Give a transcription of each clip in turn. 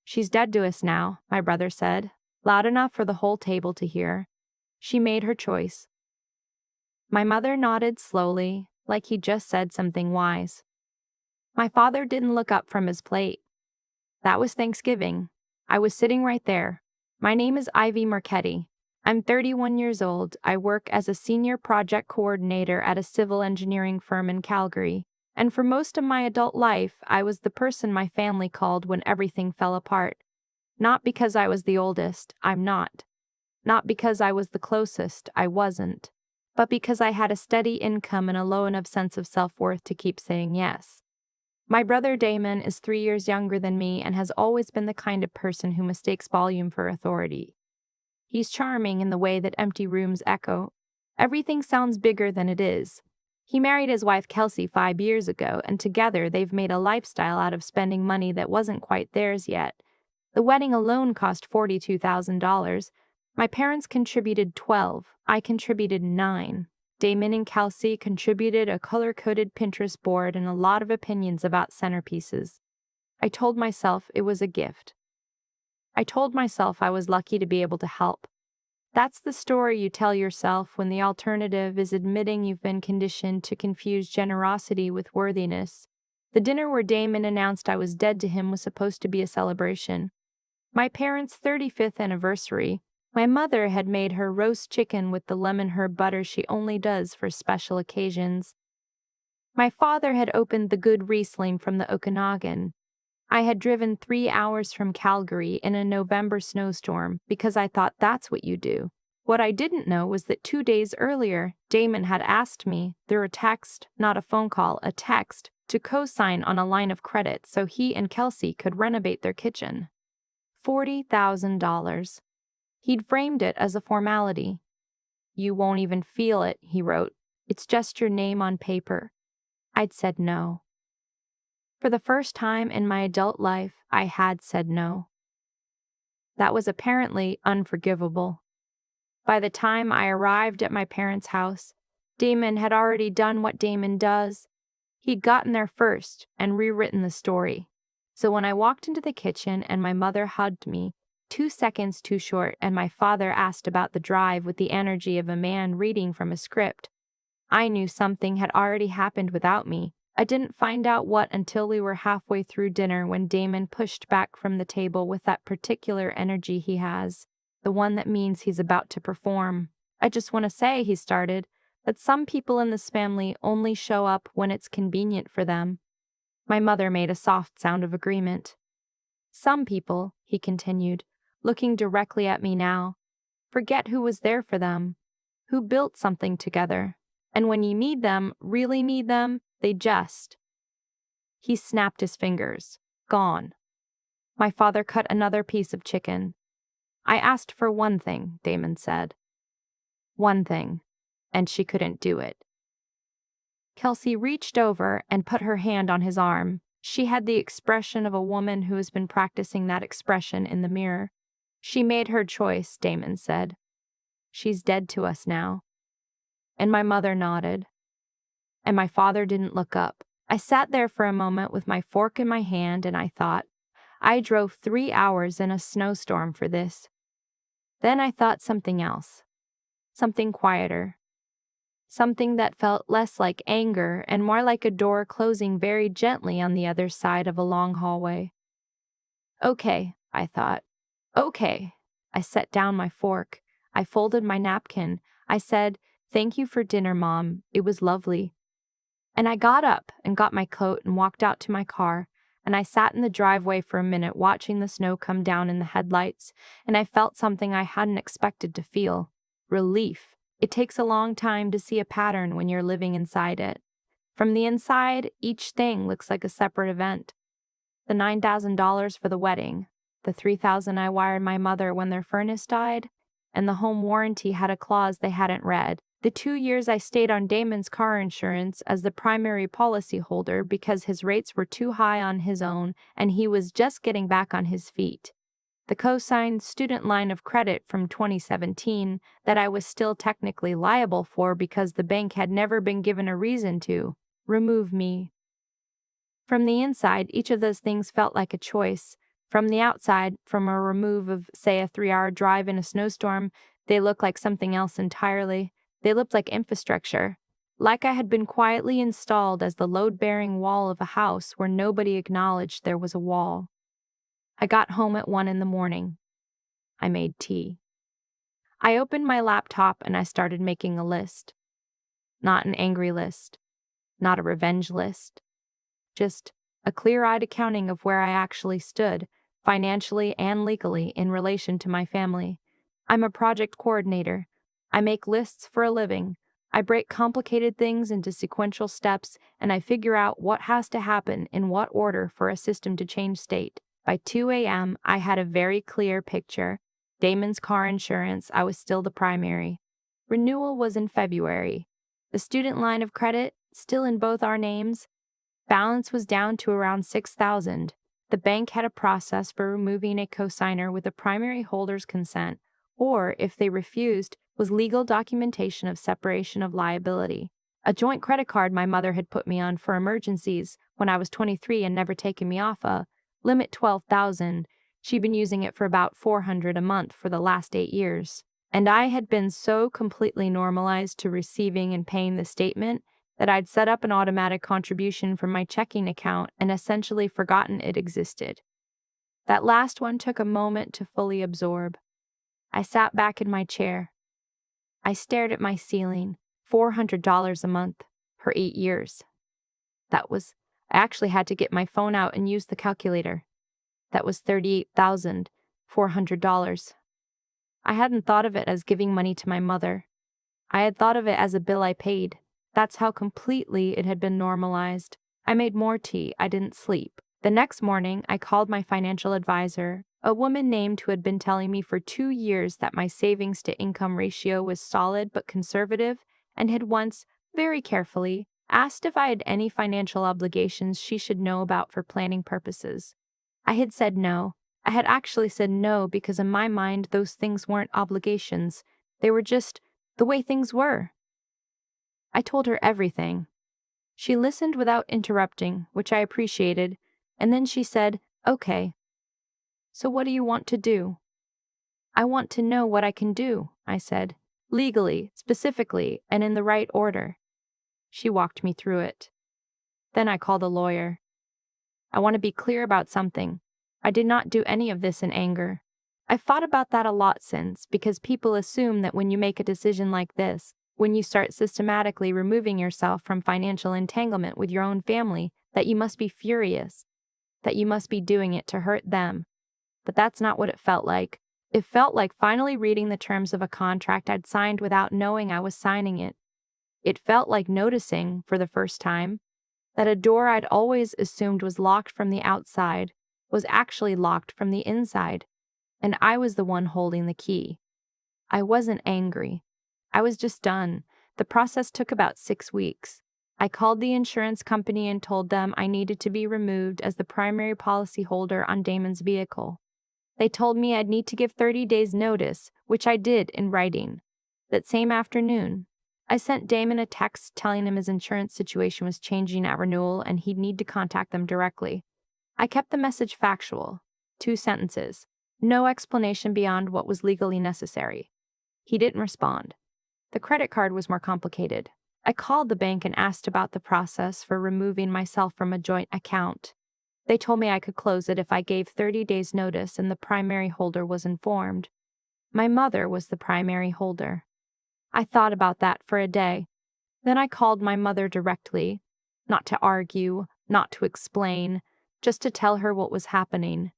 "She's dead to us now," my brother said, loud enough for the whole table to hear. "She made her choice." My mother nodded slowly, like he'd just said something wise. My father didn't look up from his plate. That was Thanksgiving. I was sitting right there. "My name is Ivy Marchetti. I'm 31 years old. I work as a senior project coordinator at a civil engineering firm in Calgary. And for most of my adult life, I was the person my family called when everything fell apart. Not because I was the oldest, I'm not. Not because I was the closest, I wasn't. But because I had a steady income and a low enough sense of self-worth to keep saying yes. My brother Damon is 3 years younger than me and has always been the kind of person who mistakes volume for authority. He's charming in the way that empty rooms echo. Everything sounds bigger than it is. He married his wife Kelsey 5 years ago, and together they've made a lifestyle out of spending money that wasn't quite theirs yet. The wedding alone cost $42,000. My parents contributed $12,000. I contributed $9,000. Damon and Kelsey contributed a color-coded Pinterest board and a lot of opinions about centerpieces. I told myself it was a gift. I told myself I was lucky to be able to help. That's the story you tell yourself when the alternative is admitting you've been conditioned to confuse generosity with worthiness. The dinner where Damon announced I was dead to him was supposed to be a celebration. My parents' 35th anniversary. My mother had made her roast chicken with the lemon herb butter she only does for special occasions. My father had opened the good Riesling from the Okanagan. I had driven 3 hours from Calgary in a November snowstorm because I thought that's what you do. What I didn't know was that 2 days earlier, Damon had asked me, through a text, not a phone call, a text, to co-sign on a line of credit so he and Kelsey could renovate their kitchen. $40,000. He'd framed it as a formality. "You won't even feel it," he wrote. "It's just your name on paper." I'd said no. For the first time in my adult life, I had said no. That was apparently unforgivable. By the time I arrived at my parents' house, Damon had already done what Damon does. He'd gotten there first and rewritten the story. So when I walked into the kitchen and my mother hugged me, 2 seconds too short, and my father asked about the drive with the energy of a man reading from a script, I knew something had already happened without me. I didn't find out what until we were halfway through dinner when Damon pushed back from the table with that particular energy he has, the one that means he's about to perform. "I just want to say," he started, "that some people in this family only show up when it's convenient for them." My mother made a soft sound of agreement. "Some people," he continued, looking directly at me now, "forget who was there for them, who built something together. And when you need them, really need them, they just—" He snapped his fingers. "Gone." My father cut another piece of chicken. "I asked for one thing," Damon said. "One thing. And she couldn't do it." Kelsey reached over and put her hand on his arm. She had the expression of a woman who has been practicing that expression in the mirror. "She made her choice," Damon said. "She's dead to us now." And my mother nodded. And my father didn't look up. I sat there for a moment with my fork in my hand and I thought, I drove 3 hours in a snowstorm for this. Then I thought something else. Something quieter. Something that felt less like anger and more like a door closing very gently on the other side of a long hallway. "Okay," I thought. "Okay." I set down my fork. I folded my napkin. I said, "Thank you for dinner, Mom. It was lovely." And I got up and got my coat and walked out to my car, and I sat in the driveway for a minute watching the snow come down in the headlights, and I felt something I hadn't expected to feel. Relief. It takes a long time to see a pattern when you're living inside it. From the inside, each thing looks like a separate event. The $9,000 for the wedding, the $3,000 I wired my mother when their furnace died, and the home warranty had a clause they hadn't read. The 2 years I stayed on Damon's car insurance as the primary policyholder because his rates were too high on his own and he was just getting back on his feet. The co-signed student line of credit from 2017 that I was still technically liable for because the bank had never been given a reason to remove me. From the inside, each of those things felt like a choice, From the outside, from a remove of, say, a 3-hour drive in a snowstorm, they looked like something else entirely. They looked like infrastructure. Like I had been quietly installed as the load-bearing wall of a house where nobody acknowledged there was a wall. I got home at 1 in the morning. I made tea. I opened my laptop and I started making a list. Not an angry list. Not a revenge list. Just a clear-eyed accounting of where I actually stood, financially and legally, in relation to my family. I'm a project coordinator. I make lists for a living. I break complicated things into sequential steps, and I figure out what has to happen in what order for a system to change state. By 2 a.m., I had a very clear picture. Damon's car insurance, I was still the primary. Renewal was in February. The student line of credit, still in both our names. Balance was down to around $6,000. The bank had a process for removing a cosigner with a primary holder's consent, or, if they refused, was legal documentation of separation of liability. A joint credit card my mother had put me on for emergencies when I was 23 and never taken me off a limit $12,000. She'd been using it for about $400 a month for the last 8 years. And I had been so completely normalized to receiving and paying the statement that I'd set up an automatic contribution from my checking account and essentially forgotten it existed. That last one took a moment to fully absorb. I sat back in my chair. I stared at my ceiling, $400 a month for 8 years. I actually had to get my phone out and use the calculator. That was $38,400. I hadn't thought of it as giving money to my mother. I had thought of it as a bill I paid. That's how completely it had been normalized. I made more tea. I didn't sleep. The next morning, I called my financial advisor, a woman named who had been telling me for 2 years that my savings to income ratio was solid but conservative, and had once, very carefully, asked if I had any financial obligations she should know about for planning purposes. I had said no. I had actually said no because in my mind those things weren't obligations. They were just the way things were. I told her everything. She listened without interrupting, which I appreciated, and then she said, "Okay. So what do you want to do?" "I want to know what I can do," I said, "legally, specifically, and in the right order." She walked me through it. Then I called a lawyer. "I want to be clear about something. I did not do any of this in anger." I've thought about that a lot since, because people assume that when you make a decision like this, when you start systematically removing yourself from financial entanglement with your own family, that you must be furious, that you must be doing it to hurt them. But that's not what it felt like. It felt like finally reading the terms of a contract I'd signed without knowing I was signing it. It felt like noticing, for the first time, that a door I'd always assumed was locked from the outside was actually locked from the inside, and I was the one holding the key. I wasn't angry. I was just done. The process took about 6 weeks. I called the insurance company and told them I needed to be removed as the primary policyholder on Damon's vehicle. They told me I'd need to give 30 days' notice, which I did in writing. That same afternoon, I sent Damon a text telling him his insurance situation was changing at renewal and he'd need to contact them directly. I kept the message factual. 2 sentences. No explanation beyond what was legally necessary. He didn't respond. The credit card was more complicated. I called the bank and asked about the process for removing myself from a joint account. They told me I could close it if I gave 30 days' notice and the primary holder was informed. My mother was the primary holder. I thought about that for a day. Then I called my mother directly, not to argue, not to explain, just to tell her what was happening.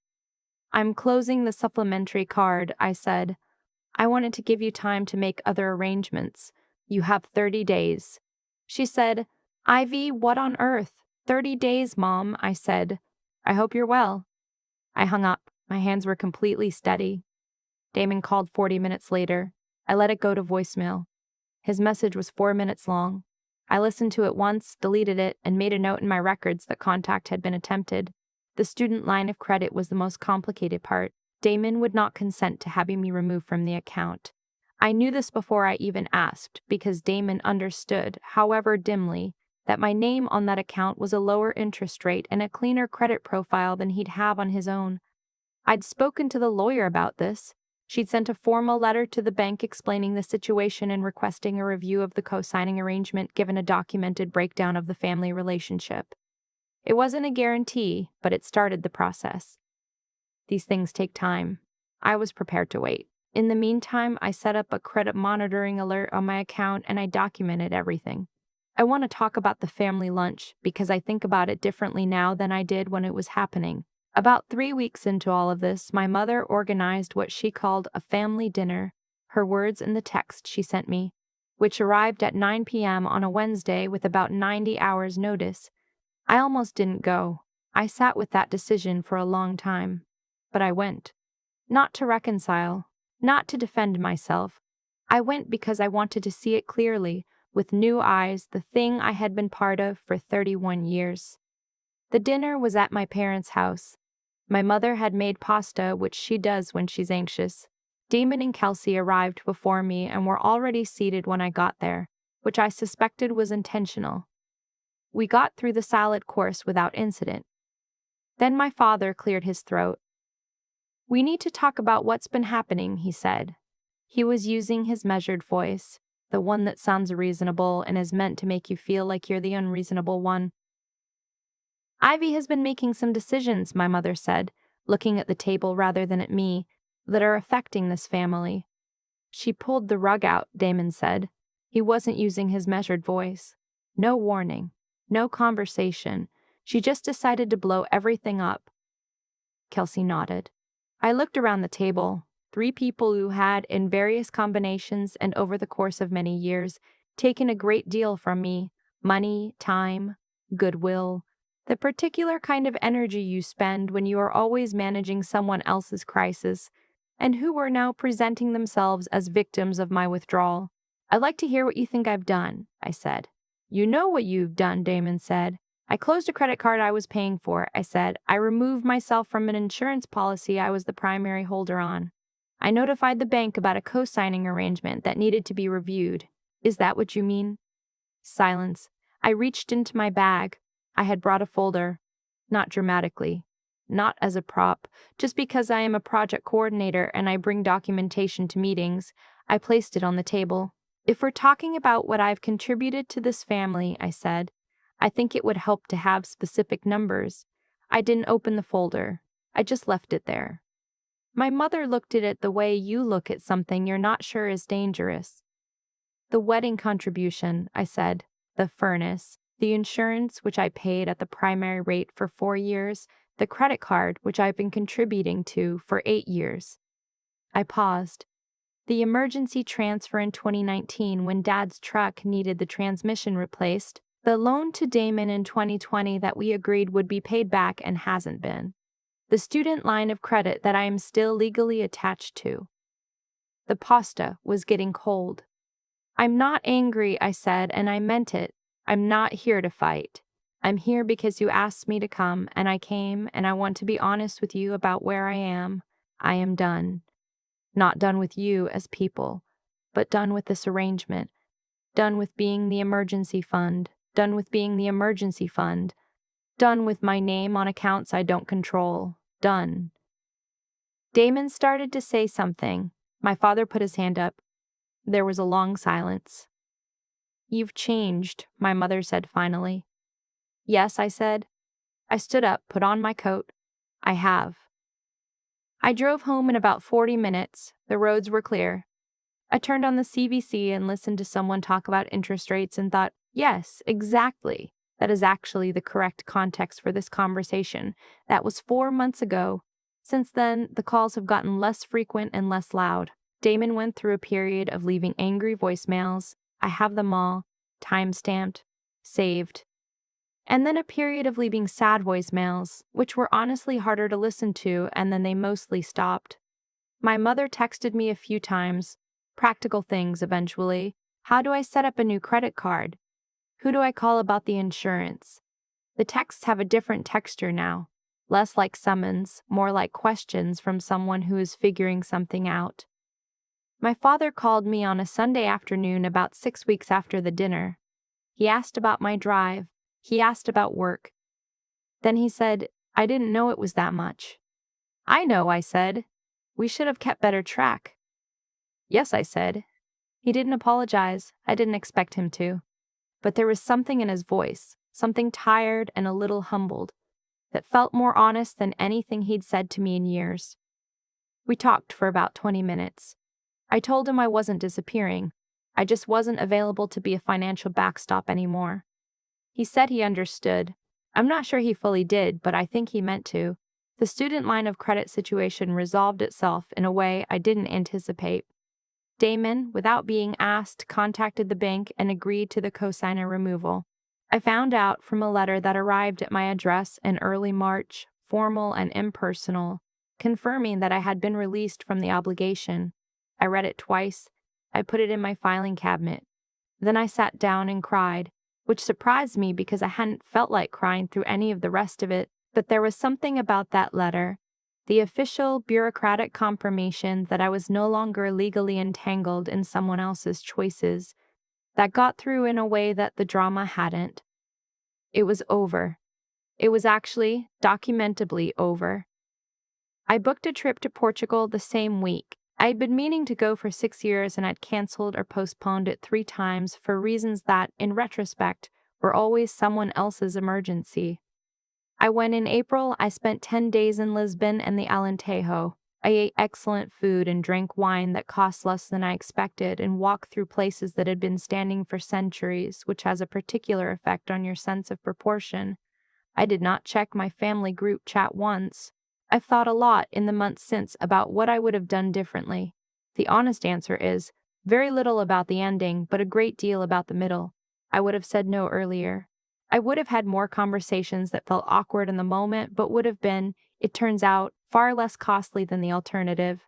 "I'm closing the supplementary card," I said. "I wanted to give you time to make other arrangements. You have 30 days. She said, "Ivy, what on earth? 30 days, Mom," I said. "I hope you're well." I hung up. My hands were completely steady. Damon called 40 minutes later. I let it go to voicemail. His message was 4 minutes long. I listened to it once, deleted it, and made a note in my records that contact had been attempted. The student line of credit was the most complicated part. Damon would not consent to having me removed from the account. I knew this before I even asked, because Damon understood, however dimly, that my name on that account was a lower interest rate and a cleaner credit profile than he'd have on his own. I'd spoken to the lawyer about this. She'd sent a formal letter to the bank explaining the situation and requesting a review of the co-signing arrangement given a documented breakdown of the family relationship. It wasn't a guarantee, but it started the process. These things take time. I was prepared to wait. In the meantime, I set up a credit monitoring alert on my account and I documented everything. I want to talk about the family lunch because I think about it differently now than I did when it was happening. About 3 weeks into all of this, my mother organized what she called a family dinner, her words in the text she sent me, which arrived at 9 p.m. on a Wednesday with about 90 hours' notice. I almost didn't go. I sat with that decision for a long time. But I went. Not to reconcile, not to defend myself. I went because I wanted to see it clearly, with new eyes, the thing I had been part of for 31 years. The dinner was at my parents' house. My mother had made pasta, which she does when she's anxious. Damon and Kelsey arrived before me and were already seated when I got there, which I suspected was intentional. We got through the salad course without incident. Then my father cleared his throat. "We need to talk about what's been happening," he said. He was using his measured voice, the one that sounds reasonable and is meant to make you feel like you're the unreasonable one. "Ivy has been making some decisions," my mother said, looking at the table rather than at me, "that are affecting this family." "She pulled the rug out," Damon said. He wasn't using his measured voice. No warning, no conversation. She just decided to blow everything up. Kelsey nodded. I looked around the table. 3 people who had, in various combinations and over the course of many years, taken a great deal from me: money, time, goodwill, the particular kind of energy you spend when you are always managing someone else's crisis, and who were now presenting themselves as victims of my withdrawal. "I'd like to hear what you think I've done," I said. "You know what you've done," Damon said. "I closed a credit card I was paying for," I said. "I removed myself from an insurance policy I was the primary holder on. I notified the bank about a co-signing arrangement that needed to be reviewed. Is that what you mean?" Silence. I reached into my bag. I had brought a folder. Not dramatically. Not as a prop. Just because I am a project coordinator and I bring documentation to meetings, I placed it on the table. "If we're talking about what I've contributed to this family," I said, "I think it would help to have specific numbers." I didn't open the folder. I just left it there. My mother looked at it the way you look at something you're not sure is dangerous. "The wedding contribution," I said, "the furnace, the insurance, which I paid at the primary rate for 4 years, the credit card, which I've been contributing to for 8 years. I paused. "The emergency transfer in 2019 when Dad's truck needed the transmission replaced, the loan to Damon in 2020 that we agreed would be paid back and hasn't been, the student line of credit that I am still legally attached to." The pasta was getting cold. "I'm not angry," I said, and I meant it. "I'm not here to fight. I'm here because you asked me to come, and I came, and I want to be honest with you about where I am. I am done. Not done with you as people, but done with this arrangement. Done with being the emergency fund. Done with being the emergency fund. Done with my name on accounts I don't control. Done." Damon started to say something. My father put his hand up. There was a long silence. "You've changed," my mother said finally. "Yes," I said. I stood up, put on my coat. "I have." I drove home in about 40 minutes. The roads were clear. I turned on the CBC and listened to someone talk about interest rates and thought, yes, exactly. That is actually the correct context for this conversation. That was 4 months ago. Since then, the calls have gotten less frequent and less loud. Damon went through a period of leaving angry voicemails. I have them all, time-stamped, saved. And then a period of leaving sad voicemails, which were honestly harder to listen to, and then they mostly stopped. My mother texted me a few times. Practical things eventually. How do I set up a new credit card? Who do I call about the insurance? The texts have a different texture now. Less like summons, more like questions from someone who is figuring something out. My father called me on a Sunday afternoon about 6 weeks after the dinner. He asked about my drive. He asked about work. Then he said, "I didn't know it was that much." I know, I said. We should have kept better track. Yes, I said. He didn't apologize. I didn't expect him to. But there was something in his voice, something tired and a little humbled, that felt more honest than anything he'd said to me in years. We talked for about 20 minutes. I told him I wasn't disappearing. I just wasn't available to be a financial backstop anymore. He said he understood. I'm not sure he fully did, but I think he meant to. The student line of credit situation resolved itself in a way I didn't anticipate. Damon, without being asked, contacted the bank and agreed to the cosigner removal. I found out from a letter that arrived at my address in early March, formal and impersonal, confirming that I had been released from the obligation. I read it twice. I put it in my filing cabinet. Then I sat down and cried, which surprised me because I hadn't felt like crying through any of the rest of it, but there was something about that letter, the official bureaucratic confirmation that I was no longer legally entangled in someone else's choices, that got through in a way that the drama hadn't. It was over. It was actually documentably over. I booked a trip to Portugal the same week. I'd been meaning to go for 6 years and I'd canceled or postponed it 3 times for reasons that, in retrospect, were always someone else's emergency. I went in April. I spent 10 days in Lisbon and the Alentejo. I ate excellent food and drank wine that cost less than I expected and walked through places that had been standing for centuries, which has a particular effect on your sense of proportion. I did not check my family group chat once. I've thought a lot in the months since about what I would have done differently. The honest answer is very little about the ending, but a great deal about the middle. I would have said no earlier. I would have had more conversations that felt awkward in the moment, but would have been, it turns out, far less costly than the alternative.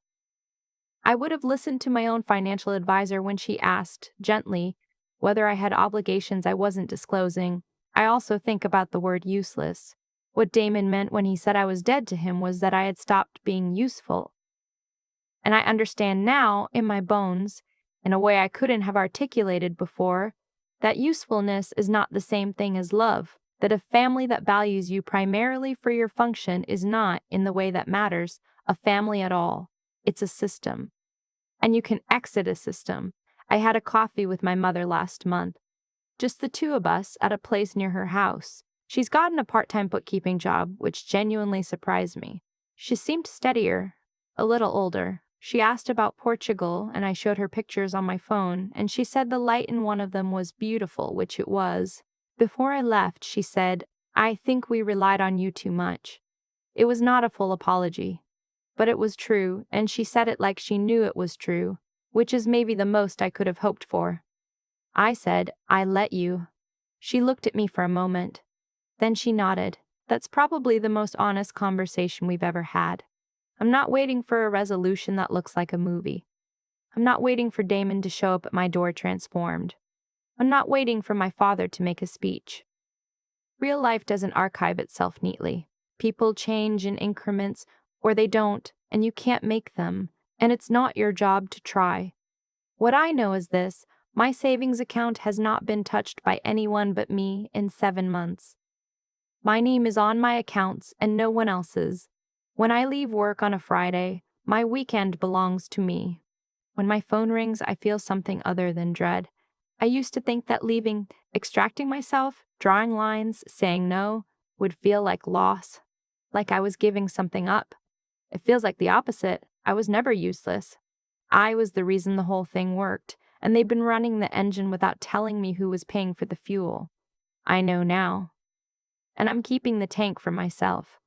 I would have listened to my own financial advisor when she asked, gently, whether I had obligations I wasn't disclosing. I also think about the word useless. What Damon meant when he said I was dead to him was that I had stopped being useful. And I understand now, in my bones, in a way I couldn't have articulated before, that usefulness is not the same thing as love, that a family that values you primarily for your function is not, in the way that matters, a family at all. It's a system. And you can exit a system. I had a coffee with my mother last month. Just the two of us at a place near her house. She's gotten a part-time bookkeeping job, which genuinely surprised me. She seemed steadier, a little older. She asked about Portugal, and I showed her pictures on my phone, and she said the light in one of them was beautiful, which it was. Before I left, she said, "I think we relied on you too much." It was not a full apology, but it was true, and she said it like she knew it was true, which is maybe the most I could have hoped for. I said, "I let you." She looked at me for a moment. Then she nodded. That's probably the most honest conversation we've ever had. I'm not waiting for a resolution that looks like a movie. I'm not waiting for Damon to show up at my door transformed. I'm not waiting for my father to make a speech. Real life doesn't archive itself neatly. People change in increments, or they don't, and you can't make them, and it's not your job to try. What I know is this: my savings account has not been touched by anyone but me in 7 months. My name is on my accounts and no one else's. When I leave work on a Friday, my weekend belongs to me. When my phone rings, I feel something other than dread. I used to think that leaving, extracting myself, drawing lines, saying no, would feel like loss, like I was giving something up. It feels like the opposite. I was never useless. I was the reason the whole thing worked, and they'd been running the engine without telling me who was paying for the fuel. I know now. And I'm keeping the tank for myself.